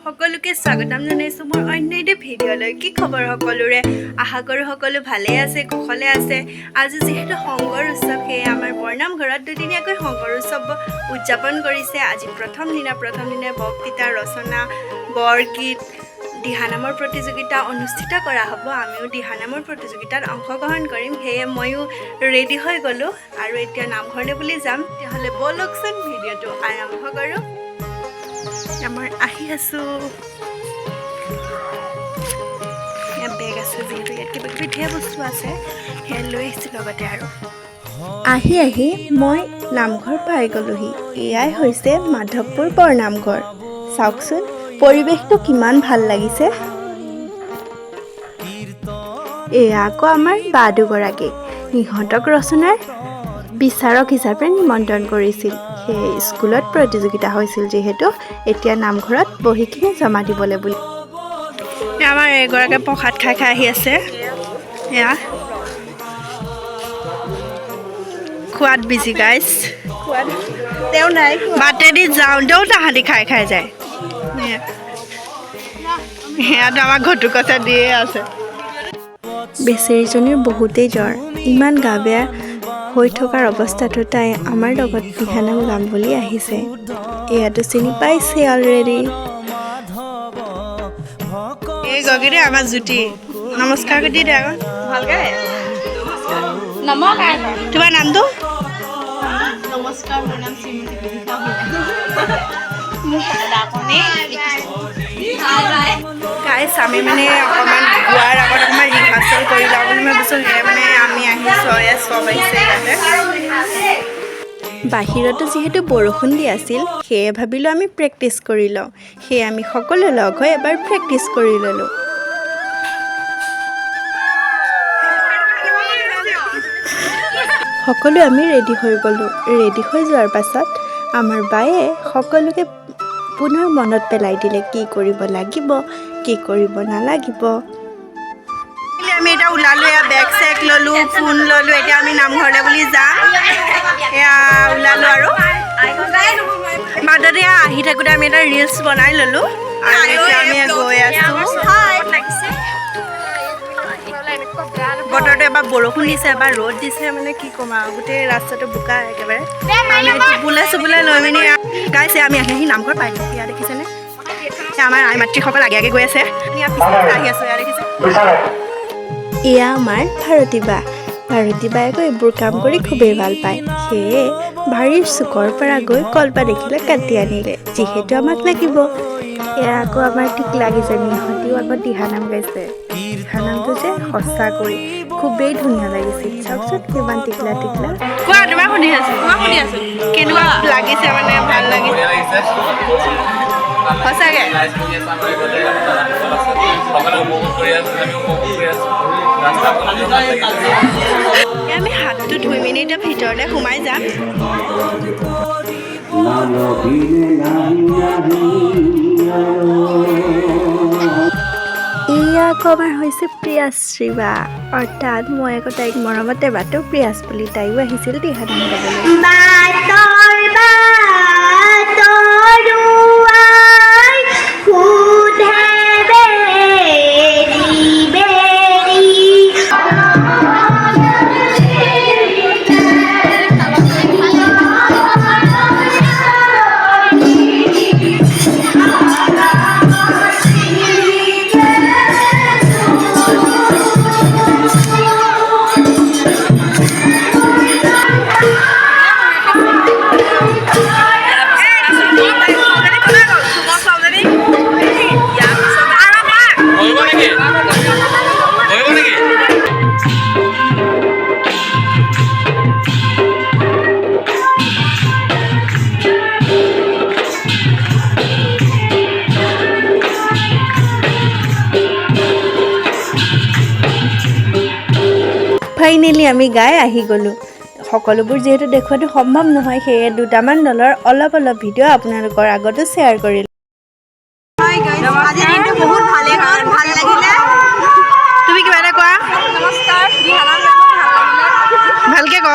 সকলোকে স্বাগতম জনাইছো মোৰ অন্য এটা ভিডিঅ'লৈ। কি খবৰ সকলোৰে? আশা কৰোঁ সকলো ভালে আছে, কুশলে আছে। আজি যিহেতু শংকৰ উৎসৱ, সেয়ে আমাৰ বৰনাম ঘৰত দুদিনীয়াকৈ শংকৰ উৎসৱ উদযাপন কৰিছে। আজি প্ৰথম দিনা বক্তৃতা, ৰচনা, বৰগীত, দিহা নামৰ প্ৰতিযোগিতা অনুষ্ঠিত কৰা হ'ব। আমিও দিহা নামৰ প্ৰতিযোগিতাত অংশগ্ৰহণ কৰিম, সেয়ে ময়ো ৰেডি হৈ গ'লোঁ আৰু এতিয়া নামঘৰলৈ বুলি যাম। তেতিয়াহ'লে ব'লকচোন ভিডিঅ'টো আৰম্ভ কৰোঁ। আমাৰ আহি আছোঁ, ইয়াত বেগ আছে, যিহেতু ইয়াত কিবা কিবি ধেৰ বস্তু আছে, সেয়া লৈ আহিছোঁ লগতে। আৰু আহি মই নামঘৰ পাই গ'লোহি। এয়াই হৈছে মাধৱপুৰ বৰনামঘৰ। চাওকচোন পৰিৱেশটো কিমান ভাল লাগিছে। এয়া আকৌ আমাৰ বা দুগৰাকী, ইহঁতক ৰচনাৰ বিচাৰক হিচাপে নিমন্ত্ৰণ কৰিছিল। সেই স্কুলত প্ৰতিযোগিতা হৈছিল, যিহেতু এতিয়া নামঘৰত বহীখিনি জমা দিবলৈ বুলি। আমাৰ এগৰাকী প্ৰসাদ খাই আহি আছে। এয়া খোৱাত বিজি গাইজ, তেওঁ নাই, বাটেদি যাওঁতেও তাহাঁতি খাই যায়। সেয়াতো আমাৰ ঘটুকচা দিয়ে আছে। বেচেৰীজনীৰ বহুতেই জ্বৰ, ইমান গা বেয়া হৈ থকাৰ অৱস্থাতো তাই আমাৰ লগত দিহানাম গাম বুলি আহিছে। এয়াতো চিনি পাইছে অলৰেডি। এই গগীৰে আমাৰ জ্যোতি, নমস্কাৰ কৰি দে আকৌ ভালকে। নমস্কাৰ, তোমাৰ নামটো? নমস্কাৰ, মোৰ নাম শ্ৰীমতী দিহা। গাইছ, আমি মানে অকণমান গোৱাৰ আগত অকণমান ৰিহাৰ্চেল কৰি লওঁ বুলি ভাবিছোঁ। সেয়ে মানে আমি আহিছোঁ, চব আহিছে ইয়াতে। বাহিৰতো যিহেতু বৰষুণ দি আছিল, সেয়ে ভাবিলোঁ আমি প্ৰেক্টিচ কৰি লওঁ। সেয়ে আমি সকলো লগ হৈ এবাৰ প্ৰেক্টিচ কৰি ল'লোঁ। সকলো আমি ৰেডি হৈ গ'লোঁ। ৰেডি হৈ যোৱাৰ পাছত আমাৰ বায়ে সকলোকে পুনৰ মনত পেলাই দিলে, কি কৰিব লাগিব, কি কৰিব নালাগিব। আমি এতিয়া ওলালোঁ, এয়া বেগ চেগ ল'লোঁ, ফোন ল'লোঁ। এতিয়া আমি নামঘৰলৈ বুলি যাম। এয়া ওলালোঁ আৰু মাজতে আহি থাকোঁতে আমি এটা ৰিলচ বনাই ল'লোঁ আৰু এতিয়া আমি গৈ আছোঁ। বতৰটো এবাৰ বৰষুণ দিছে, এবাৰ ৰ'দ দিছে, মানে কি ক'ম আৰু, গোটেই ৰাস্তাটো বোকা একেবাৰে। বোলে লৈ মেলি গাইছে। আমি আহি নামঘৰ পাই গৈছোঁ। ইয়াত দেখিছেনে, আমাৰ আই মাতৃসকল আগে গৈ আছে। আহি আছোঁ, ইয়াত দেখিছে। এয়া আমাৰ ভাৰতী বা। ভাৰতী বাই আকৌ এইবোৰ কাম কৰি খুবেই ভাল পায়। সেয়ে বাৰীৰ চুকৰ পৰা গৈ কলপাত দেখিলে কাটি আনিলে, যিহেতু আমাক লাগিব। এয়া আকৌ আমাৰ টিকলাকেইজনী, ইহঁতিও আকৌ দিহানাম গাইছে। দিহানামটো যে সঁচাকৈ খুবেই ধুনীয়া লাগিছিল। চাওকচোন কিমান টিকলা। কোৱা, তোমাৰ শুনি আছোঁ, কেনেকুৱা লাগিছে? মানে ভাল লাগিছে সঁচাকৈ। আমি হাতটো ধুই মেলি এতিয়া ভিতৰলৈ সোমাই যাম। এয়া আকৌ আমাৰ হৈছে প্ৰিয়াশ্ৰী বা, অৰ্থাৎ মই আকৌ তাইক মৰমতে বাটো প্ৰিয়াস বুলি। তাইও আহিছিল দিহানাম গাবলৈ। ফাইনেলি আমি গাই আহি গ'লোঁ। সকলোবোৰ যিহেতু দেখুৱাটো সম্ভৱ নহয়, সেয়ে দুটামান দলৰ অলপ ভিডিঅ' আপোনালোকৰ আগতো শ্বেয়াৰ কৰিলোঁ। বহুত ভাল লাগিলে। তুমি কিবা এটা কোৱা। নমস্কাৰ, ভালকে ক।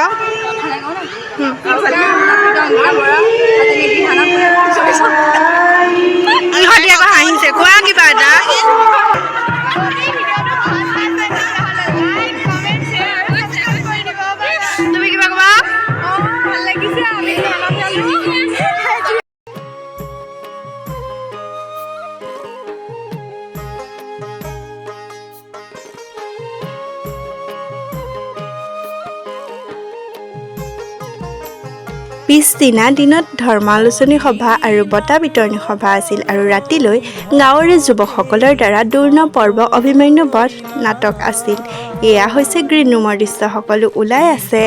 ইহঁতি আকৌ হাঁহিছে। পিছদিনা দিনত ধৰ্মালোচনী সভা আৰু বঁটা বিতৰণী সভা আছিল আৰু ৰাতিলৈ গাঁৱৰে যুৱকসকলৰ দ্বাৰা দূৰ্ণ পৰ্ব অভিমন্যু বধ নাটক আছিল। এয়া হৈছে গ্ৰীণ ৰুমৰ দৃশ্য। সকলো ওলাই আছে।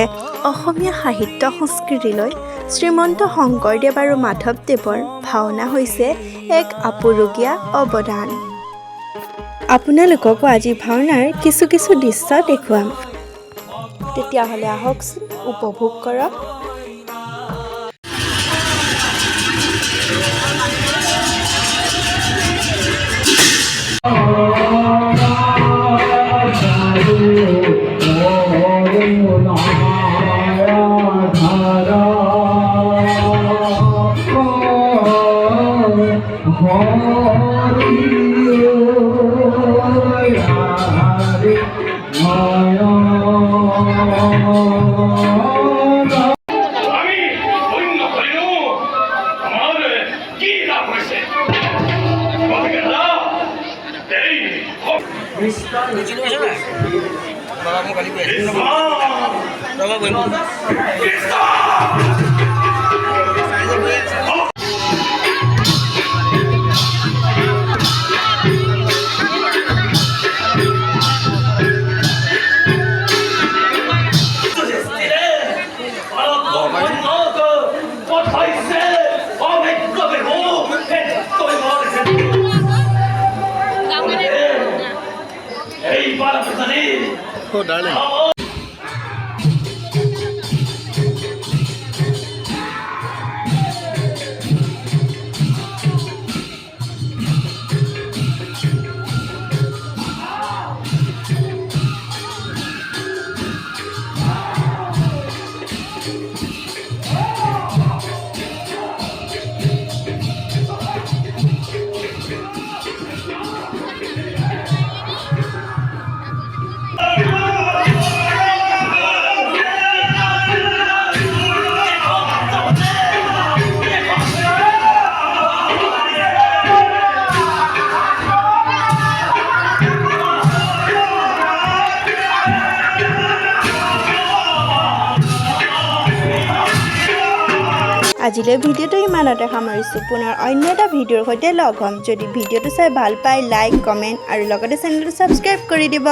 অসমীয়া সাহিত্য সংস্কৃতিলৈ শ্ৰীমন্ত শংকৰদেৱ আৰু মাধৱদেৱৰ ভাওনা হৈছে এক আপুৰুগীয়া অৱদান। আপোনালোককো আজি ভাওনাৰ কিছু দৃশ্য দেখুৱাম। তেতিয়াহ'লে আহকচোন উপভোগ কৰক। Oh, darling. আজিলৈ ভিডিঅ'টো ইমানতে সামৰিছোঁ। পুনৰ অন্য এটা ভিডিঅ'ৰ সৈতে লগ হ'ম। যদি ভিডিঅ'টো চাই ভাল পায় লাইক, কমেণ্ট আৰু লগতে চেনেলটো ছাবস্ক্ৰাইব কৰি দিব।